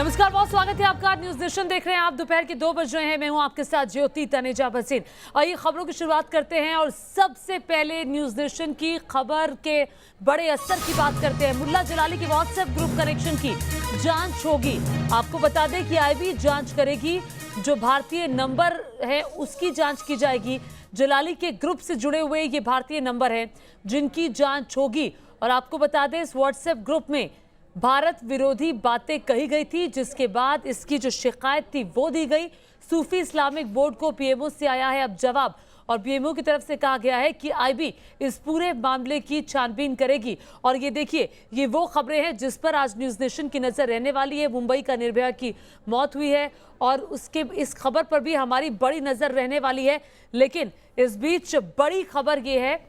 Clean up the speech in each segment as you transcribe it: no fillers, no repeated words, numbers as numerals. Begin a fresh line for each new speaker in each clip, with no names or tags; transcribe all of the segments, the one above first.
नमस्कार, बहुत स्वागत है आपका। न्यूज नेशन देख रहे हैं आप। दोपहर के 2 बज रहे हैं। मैं हूं आपके साथ ज्योति तनेजा भसीन। आइए खबरों की शुरुआत करते हैं और सबसे पहले न्यूज नेशन की खबर के बड़े असर की बात करते हैं। मुल्ला जलाली के व्हाट्सएप ग्रुप कनेक्शन की जांच होगी। आपको बता दें कि आईबी जांच करेगी, जो भारतीय नंबर है उसकी जांच की जाएगी। जलाली के ग्रुप से जुड़े हुए ये भारतीय नंबर हैं जिनकी जांच होगी। और आपको बता दें, इस व्हाट्सएप ग्रुप में भारत विरोधी बातें कही गई थी, जिसके बाद इसकी जो शिकायत थी वो दी गई। सूफी इस्लामिक बोर्ड को पीएमओ से आया है अब जवाब, और पीएमओ की तरफ से कहा गया है कि आईबी इस पूरे मामले की छानबीन करेगी। और ये देखिए, ये वो खबरें हैं जिस पर आज न्यूज नेशन की नजर रहने वाली है। मुंबई का निर्भया की मौत हुई है और उसके इस खबर पर भी हमारी बड़ी नजर रहने वाली है। लेकिन इस बीच बड़ी खबर ये है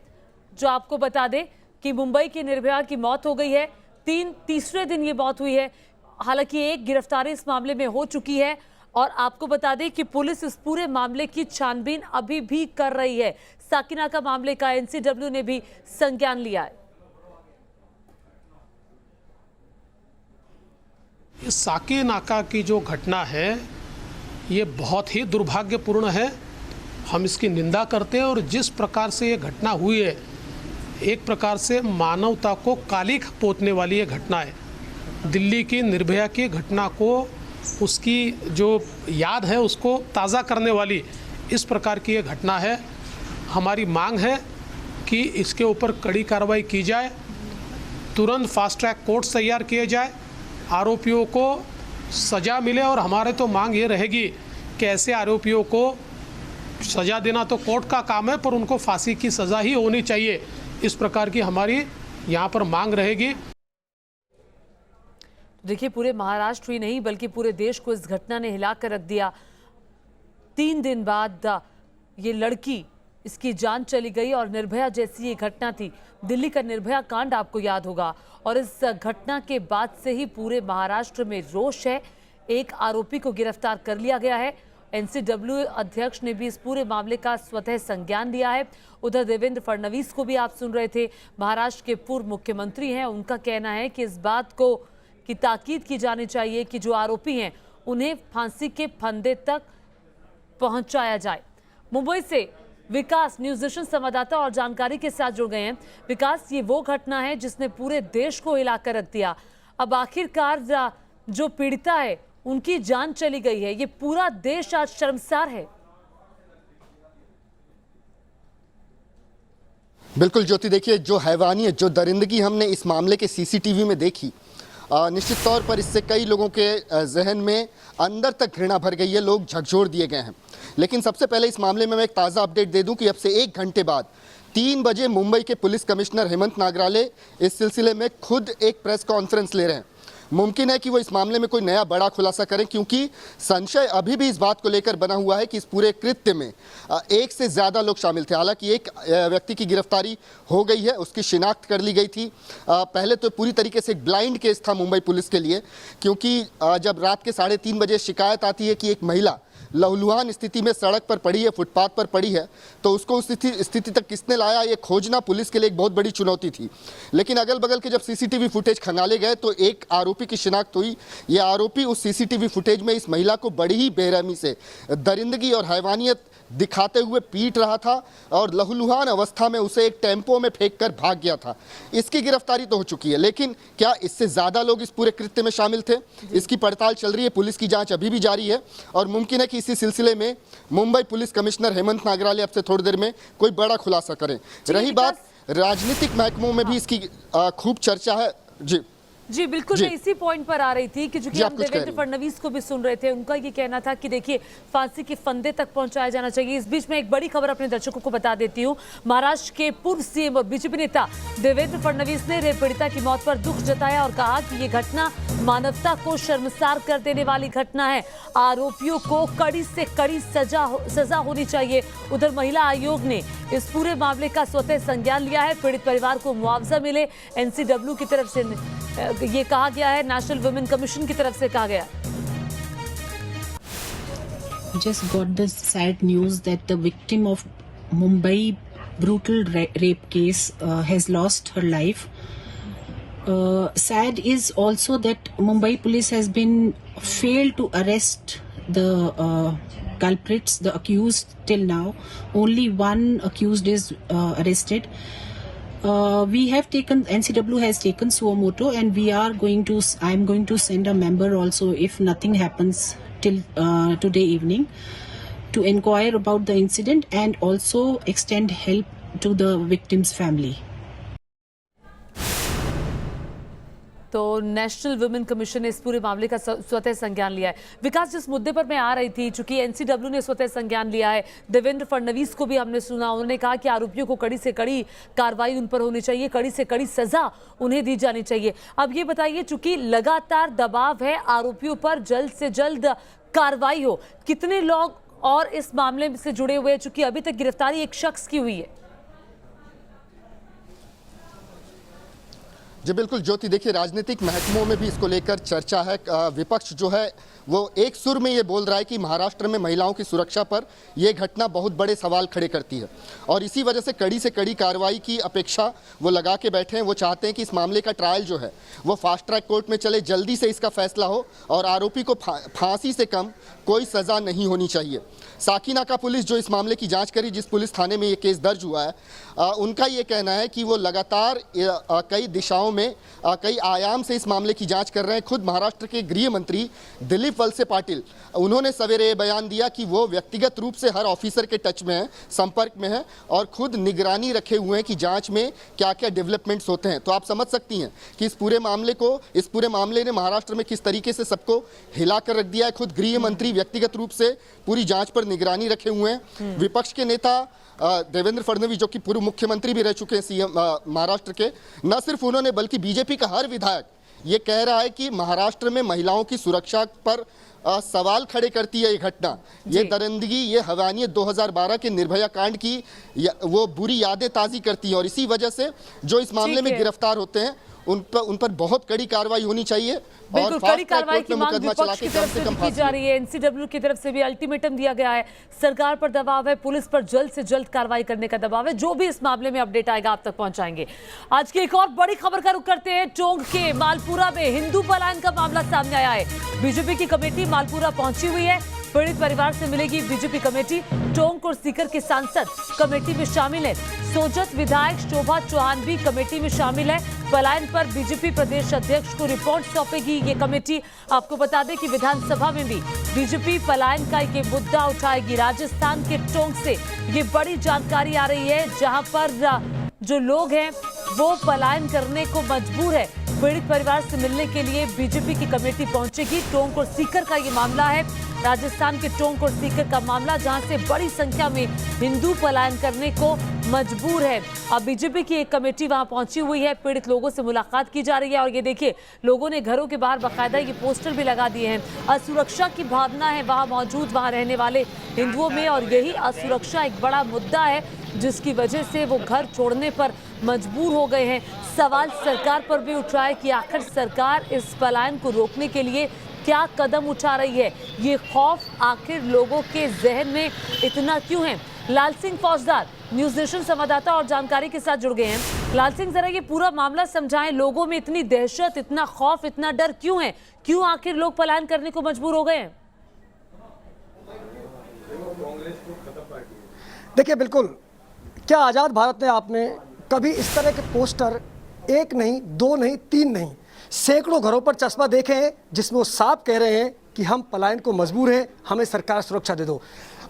जो आपको बता दें कि मुंबई की निर्भया की मौत हो गई है। तीसरे दिन ये मौत हुई है। हालांकि एक गिरफ्तारी इस मामले में हो चुकी है और आपको बता दें कि पुलिस इस पूरे मामले की छानबीन अभी भी कर रही है। साकिना का मामले का एनसीडब्ल्यू ने भी संज्ञान लिया है।
इस साकी नाका की जो घटना है ये बहुत ही दुर्भाग्यपूर्ण है। हम इसकी निंदा करते हैं और जिस प्रकार से ये घटना हुई है, एक प्रकार से मानवता को कालिख पोतने वाली ये घटना है। दिल्ली की निर्भया की घटना को, उसकी जो याद है उसको ताज़ा करने वाली इस प्रकार की ये घटना है। हमारी मांग है कि इसके ऊपर कड़ी कार्रवाई की जाए, तुरंत फास्ट ट्रैक कोर्ट्स तैयार किए जाए, आरोपियों को सज़ा मिले। और हमारे तो मांग ये रहेगी कि ऐसे आरोपियों को सज़ा देना तो कोर्ट का काम है, पर उनको फांसी की सज़ा ही होनी चाहिए। इस प्रकार की हमारी यहाँ पर मांग रहेगी।
देखिए, पूरे महाराष्ट्र ही नहीं बल्कि पूरे देश को इस घटना ने हिला कर रख दिया। 3 दिन बाद ये लड़की, इसकी जान चली गई और निर्भया जैसी ये घटना थी। दिल्ली का निर्भया कांड आपको याद होगा, और इस घटना के बाद से ही पूरे महाराष्ट्र में रोष है। एक आरोपी को गिरफ्तार कर लिया गया है। एनसीडब्ल्यू अध्यक्ष ने भी इस पूरे मामले का स्वतः संज्ञान लिया है। उधर देवेंद्र फडणवीस को भी आप सुन रहे थे, महाराष्ट्र के पूर्व मुख्यमंत्री हैं। उनका कहना है कि इस बात को की ताकीद की जानी चाहिए कि जो आरोपी हैं उन्हें फांसी के फंदे तक पहुंचाया जाए। मुंबई से विकास न्यूज नेशन संवाददाता और जानकारी के साथ जुड़ गए हैं। विकास, ये वो घटना है जिसने पूरे देश को हिलाकर रख दिया। अब आखिरकार जो पीड़िता है उनकी जान चली गई है। ये पूरा देश आज शर्मसार है।
बिल्कुल ज्योति, देखिए जो हैवानियत, जो दरिंदगी हमने इस मामले के सीसीटीवी में देखी, निश्चित तौर पर इससे कई लोगों के जहन में अंदर तक घृणा भर गई है। लोग झकझोर दिए गए हैं। लेकिन सबसे पहले इस मामले में मैं एक ताज़ा अपडेट दे दूं कि अब से 1 घंटे बाद 3 बजे मुंबई के पुलिस कमिश्नर हेमंत नागराले इस सिलसिले में खुद एक प्रेस कॉन्फ्रेंस ले रहे हैं। मुमकिन है कि वो इस मामले में कोई नया बड़ा खुलासा करें, क्योंकि संशय अभी भी इस बात को लेकर बना हुआ है कि इस पूरे कृत्य में 1 से ज़्यादा लोग शामिल थे। हालांकि एक व्यक्ति की गिरफ्तारी हो गई है, उसकी शिनाख्त कर ली गई थी। पहले तो पूरी तरीके से एक ब्लाइंड केस था मुंबई पुलिस के लिए, क्योंकि जब रात के 3:30 बजे शिकायत आती है कि एक महिला लहूलुहान स्थिति में सड़क पर पड़ी है, फुटपाथ पर पड़ी है, तो उसको उस स्थिति तक किसने लाया, ये खोजना पुलिस के लिए एक बहुत बड़ी चुनौती थी। लेकिन अगल बगल के जब सीसीटीवी फुटेज खंगाले गए तो एक आरोपी की शिनाख्त हुई। ये आरोपी उस सीसीटीवी फुटेज में इस महिला को बड़ी ही बेरहमी से, दरिंदगी और हैवानियत दिखाते हुए पीट रहा था और लहूलुहान अवस्था में उसे एक टेम्पो में फेंक कर भाग गया था। इसकी गिरफ्तारी तो हो चुकी है, लेकिन क्या इससे ज़्यादा लोग इस पूरे कृत्य में शामिल थे? इसकी पड़ताल चल रही है, पुलिस की जांच अभी भी जारी है और मुमकिन है कि इसी सिलसिले में मुंबई पुलिस कमिश्नर हेमंत नागराले अब से थोड़ी देर में कोई बड़ा खुलासा करें। रही बात राजनीतिक महकमों में भी इसकी खूब चर्चा है।
जी बिल्कुल, मैं इसी पॉइंट पर आ रही थी कि चूंकि हम देवेंद्र फडणवीस को भी सुन रहे थे, उनका ये कहना था कि देखिए फांसी के फंदे तक पहुंचाया जाना चाहिए। इस बीच में एक बड़ी खबर अपने दर्शकों को बता देती हूं। महाराष्ट्र के पूर्व सीएम और बीजेपी नेता देवेंद्र फडणवीस ने रेप पीड़िता की मौत पर दुख जताया और कहा कि ये घटना मानवता को शर्मसार कर देने वाली घटना है। आरोपियों को कड़ी से कड़ी सजा होनी चाहिए। उधर महिला आयोग ने इस पूरे मामले का स्वतः संज्ञान लिया है। पीड़ित परिवार को मुआवजा मिले, एनसीडब्ल्यू की तरफ से ये कहा गया है, नेशनल वुमेन कमीशन की तरफ से कहा गया।
Just got the sad news that the victim of Mumbai brutal rape case has lost her life. sad is also that Mumbai police has been failed to arrest the culprits, the accused till now. Only one accused is arrested. We have taken, NCW has taken suo moto, and we are going to, I'm going to send a member also if nothing happens till today evening to inquire about the incident and also extend help to the victim's family.
तो national women commission ने इस पूरे मामले का स्वतः संज्ञान लिया है। विकास, जिस मुद्दे पर मैं आ रही थी, चूंकि एनसीडब्ल्यू ने स्वतः संज्ञान लिया है, देवेंद्र फडणवीस को भी हमने सुना, उन्होंने कहा कि आरोपियों को कड़ी से कड़ी कार्रवाई उन पर होनी चाहिए, कड़ी से कड़ी सजा उन्हें दी जानी चाहिए। अब ये बताइए, चूंकि लगातार दबाव है आरोपियों पर जल्द से जल्द कार्रवाई हो, कितने लोग और इस मामले से जुड़े हुए हैं, चूंकि अभी तक गिरफ्तारी एक शख्स की हुई है?
जी बिल्कुल ज्योति, देखिए राजनीतिक महकमों में भी इसको लेकर चर्चा है। विपक्ष जो है वो एक सुर में ये बोल रहा है कि महाराष्ट्र में महिलाओं की सुरक्षा पर यह घटना बहुत बड़े सवाल खड़े करती है और इसी वजह से कड़ी कार्रवाई की अपेक्षा वो लगा के बैठे हैं। वो चाहते हैं कि इस मामले का ट्रायल जो है वो फास्ट ट्रैक कोर्ट में चले, जल्दी से इसका फैसला हो और आरोपी को फांसी से कम कोई सज़ा नहीं होनी चाहिए। साकीनाका पुलिस जो इस मामले की जांच करी, जिस पुलिस थाने में ये केस दर्ज हुआ है, उनका ये कहना है कि वो लगातार कई दिशाओं में कई आयाम से इस मामले की जांच कर रहे हैं। खुद महाराष्ट्र के गृह मंत्री दिलीप वलसे पाटिल, उन्होंने सवेरे ये बयान दिया कि वो व्यक्तिगत रूप से हर ऑफिसर के टच में है, संपर्क में है और खुद निगरानी रखे हुए हैं कि जांच में क्या क्या डेवलपमेंट्स होते हैं। तो आप समझ सकती हैं कि इस पूरे मामले ने महाराष्ट्र में किस तरीके से सबको हिला कर रख दिया है। खुद गृह मंत्री व्यक्तिगत रूप से पूरी जांच पर निगरानी रखे हुए हैं। विपक्ष के नेता देवेंद्र फडणवीस, जो कि पूर्व मुख्यमंत्री भी रह चुके हैं सीएम महाराष्ट्र के, न सिर्फ उन्होंने बल्कि बीजेपी का हर विधायक ये कह रहा है कि महाराष्ट्र में महिलाओं की सुरक्षा पर सवाल खड़े करती है ये घटना। ये दरिंदगी, ये हैवानियत 2012 के निर्भया कांड की वो बुरी यादें ताज़ी करती है और इसी वजह से जो इस मामले में गिरफ्तार होते हैं उन पर बहुत कड़ी कार्रवाई होनी चाहिए।
बिल्कुल, कड़ी कार्रवाई की मांग विपक्ष की तरफ से की जा रही है। एनसीडब्ल्यू की तरफ से भी अल्टीमेटम दिया गया है, सरकार पर दबाव है, पुलिस पर जल्द से जल्द कार्रवाई करने का दबाव है। जो भी इस मामले में अपडेट आएगा आप तक पहुंचाएंगे। आज की एक और बड़ी खबर का रुख करते हैं। टोंक के मालपुरा में हिंदू पलायन का मामला सामने आया है। बीजेपी की कमेटी मालपुरा पहुंची हुई है। पीड़ित परिवार से मिलेगी बीजेपी कमेटी। टोंक और सीकर के सांसद कमेटी में शामिल है। सोजत विधायक शोभा चौहान भी कमेटी में शामिल है। पलायन पर बीजेपी प्रदेश अध्यक्ष को रिपोर्ट सौंपेगी ये कमेटी। आपको बता दें कि विधानसभा में भी बीजेपी पलायन का ये मुद्दा उठाएगी। राजस्थान के टोंक से ये बड़ी जानकारी आ रही है, जहां पर जो लोग हैं वो पलायन करने को मजबूर है। पीड़ित परिवार से मिलने के लिए बीजेपी की कमेटी पहुंचेगी। टोंक और सीकर का ये मामला है, राजस्थान के टोंक और सीकर का मामला, जहां से बड़ी संख्या में हिंदू पलायन करने को मजबूर है। अब बीजेपी की एक कमेटी वहां पहुंची हुई है, पीड़ित लोगों से मुलाकात की जा रही है और ये देखिए, लोगों ने घरों के बाहर बाकायदा ये पोस्टर भी लगा दिए हैं। असुरक्षा की भावना है वहां मौजूद, वहां रहने वाले हिंदुओं में, और यही असुरक्षा एक बड़ा मुद्दा है जिसकी वजह से वो घर छोड़ने पर मजबूर हो गए हैं। सवाल सरकार पर भी उठ रहा है कि आखिर सरकार इस पलायन को रोकने के लिए क्या कदम उठा रही है। ये खौफ आखिर लोगों के जहन में इतना क्यों है? लाल सिंह फौजदार न्यूज़ नेशन संवाददाता और जानकारी के साथ जुड़ गए हैं। लाल सिंह, जरा ये पूरा मामला समझाएं। लोगों में इतनी दहशत, इतना खौफ, इतना डर क्यों है? क्यों आखिर लोग पलायन करने को मजबूर हो गए हैं?
देखिए, बिल्कुल, क्या आज़ाद भारत में आपने कभी इस तरह के पोस्टर एक नहीं, दो नहीं, तीन नहीं, सैकड़ों घरों पर चश्मा देखे हैं जिसमें वो साफ कह रहे हैं कि हम पलायन को मजबूर हैं, हमें सरकार सुरक्षा दे दो।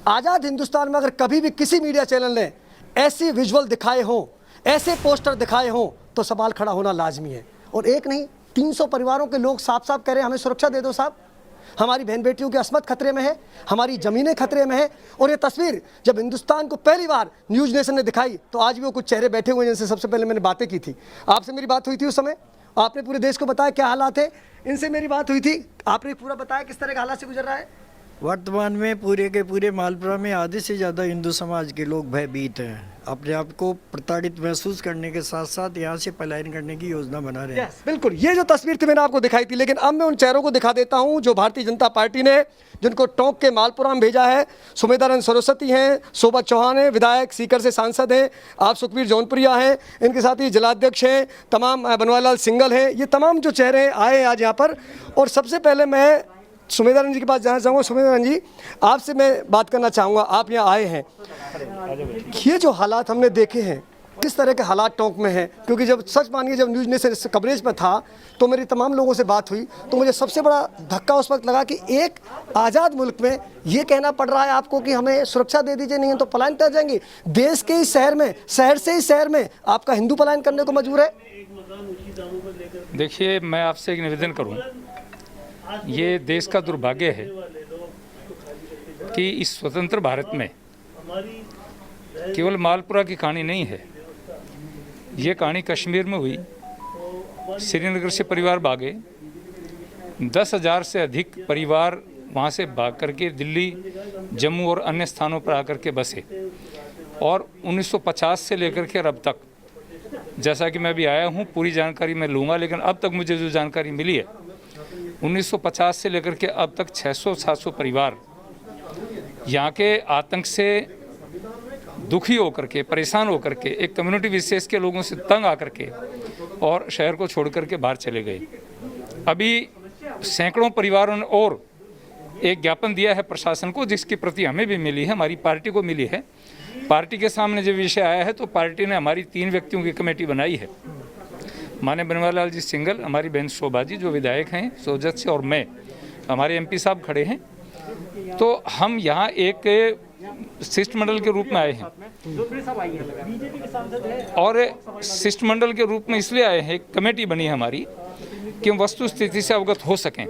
आज़ाद हिंदुस्तान में अगर कभी भी किसी मीडिया चैनल ने ऐसी विजुअल दिखाए हों, ऐसे पोस्टर दिखाए हों, तो सवाल खड़ा होना लाजमी है। और एक नहीं, 300 परिवारों के लोग साफ साफ कह रहे हैं हमें सुरक्षा दे दो साहब, हमारी बहन बेटियों की अस्मत खतरे में है, हमारी ज़मीनें खतरे में है। और ये तस्वीर जब हिंदुस्तान को पहली बार न्यूज़ नेशन ने दिखाई तो आज भी वो कुछ चेहरे बैठे हुए हैं जिनसे सबसे पहले मैंने बातें की थी। आपसे मेरी बात हुई थी उस समय, आपने पूरे देश को बताया क्या हालात है। इनसे मेरी बात हुई थी, आपने पूरा बताया किस तरह के हालात से गुजर रहा है।
वर्तमान में पूरे के पूरे मालपुरा में आधे से ज़्यादा हिंदू समाज के लोग भयभीत हैं, अपने आप को प्रताड़ित महसूस करने के साथ साथ यहाँ से पलायन करने की योजना बना रहे हैं।
बिल्कुल, ये जो तस्वीर थी मैंने आपको दिखाई थी, लेकिन अब मैं उन चेहरों को दिखा देता हूँ जो भारतीय जनता पार्टी ने जिनको टोंक के मालपुरा में भेजा है। सुमेधानंद सरस्वती हैं, शोभा चौहान हैं, विधायक सीकर से सांसद हैं, आप सुखबीर जौनपुरिया हैं, इनके साथ ही जिलाध्यक्ष हैं, तमाम बनवारीलाल सिंगल हैं, ये तमाम जो चेहरे आए हैं आज यहाँ पर। और सबसे पहले मैं सुमेधानंद जी के पास जाना चाहूँगा। सुमेधानंद जी, आपसे मैं बात करना चाहूँगा, आप यहाँ आए हैं, ये जो हालात हमने देखे हैं, किस तरह के हालात टोंक में हैं? क्योंकि जब सच मानिए जब न्यूज़ नेशन कवरेज में था तो मेरी तमाम लोगों से बात हुई तो मुझे सबसे बड़ा धक्का उस वक्त लगा कि एक आज़ाद मुल्क में ये कहना पड़ रहा है आपको कि हमें सुरक्षा दे दीजिए, नहीं है तो पलायन कर जाएंगे। देश के इस शहर में, शहर से इस शहर में आपका हिंदू पलायन करने को मजबूर है।
देखिए, मैं आपसे एक निवेदन करूं, ये देश का दुर्भाग्य है कि इस स्वतंत्र भारत में केवल मालपुरा की कहानी नहीं है, ये कहानी कश्मीर में हुई। श्रीनगर से परिवार भागे, 10,000 से अधिक परिवार वहाँ से भाग करके दिल्ली, जम्मू और अन्य स्थानों पर आकर के बसे। और 1950 से लेकर के अब तक, जैसा कि मैं अभी आया हूँ, पूरी जानकारी मैं लूँगा, लेकिन अब तक मुझे जो जानकारी मिली है 1950 से लेकर के अब तक 600-700 परिवार यहाँ के आतंक से दुखी होकर के, परेशान होकर के, एक कम्युनिटी विशेष के लोगों से तंग आकर के और शहर को छोड़ करके बाहर चले गए। अभी सैकड़ों परिवारों ने और एक ज्ञापन दिया है प्रशासन को, जिसकी प्रति हमें भी मिली है, हमारी पार्टी को मिली है। पार्टी के सामने जब विषय आया है तो पार्टी ने हमारी 3 व्यक्तियों की कमेटी बनाई है, माननीय बनवारीलाल जी सिंगल, हमारी बहन शोभा जी जो विधायक हैं सोजत से, और मैं, हमारे एमपी साहब खड़े हैं। तो हम यहाँ एक शिष्टमंडल के रूप में आए हैं, और शिष्टमंडल के रूप में इसलिए आए हैं, एक कमेटी बनी है हमारी कि हम वस्तु स्थिति से अवगत हो सकें।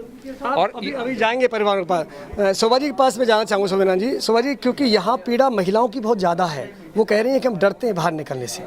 और
अभी जाएंगे परिवार के पास। शोभा जी के पास में जाना चाहूँगा। शोभा जी, शोभा जी, क्योंकि यहाँ पीड़ा महिलाओं की बहुत ज़्यादा है, वो कह रही हैं कि हम डरते हैं बाहर निकलने से।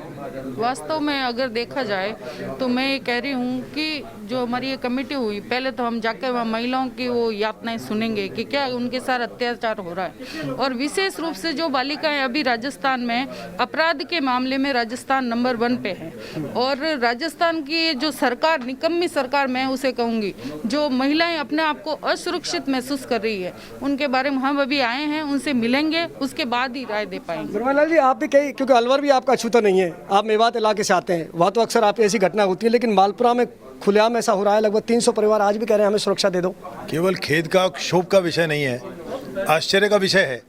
वास्तव में अगर देखा जाए तो मैं ये कह रही हूँ कि जो हमारी ये कमेटी हुई, पहले तो हम जाकर वहाँ महिलाओं की वो यातनाएं सुनेंगे कि क्या उनके साथ अत्याचार हो रहा है। और विशेष रूप से जो बालिकाएं अभी राजस्थान में अपराध के मामले में राजस्थान नंबर 1 पे है। और राजस्थान की जो सरकार, निकम्मी सरकार मैं उसे कहूँगी, जो महिलाएं अपने आप को असुरक्षित महसूस कर रही है, उनके बारे में हम अभी आए हैं, उनसे मिलेंगे, उसके बाद ही राय दे पाएंगे।
बनवारीलाल जी, आप भी कहीं, क्योंकि अलवर भी आपका अछूता नहीं है, आप मेवात इलाके से आते हैं, वहाँ तो अक्सर आप ऐसी घटना होती है, लेकिन मालपुरा में खुलेआम ऐसा हो रहा है। लगभग 300 परिवार आज भी कह रहे हैं हमें सुरक्षा दे दो।
केवल खेद का, क्षोभ का विषय नहीं है, आश्चर्य का विषय है।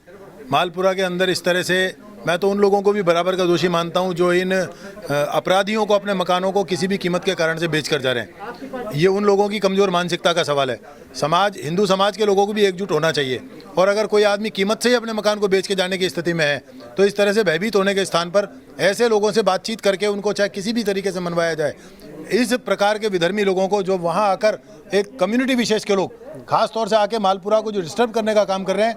मालपुरा के अंदर इस तरह से, मैं तो उन लोगों को भी बराबर का दोषी मानता हूं जो इन अपराधियों को अपने मकानों को किसी भी कीमत के कारण से बेच कर जा रहे हैं। ये उन लोगों की कमज़ोर मानसिकता का सवाल है। समाज, हिंदू समाज के लोगों को भी एकजुट होना चाहिए। और अगर कोई आदमी कीमत से ही अपने मकान को बेच के जाने की स्थिति में है तो इस तरह से भयभीत होने के स्थान पर ऐसे लोगों से बातचीत करके उनको चाहे किसी भी तरीके से मनवाया जाए। इस प्रकार के विधर्मी लोगों को जो वहाँ आकर एक कम्युनिटी विशेष के लोग खास तौर से आके मालपुरा को जो डिस्टर्ब करने का काम कर रहे हैं,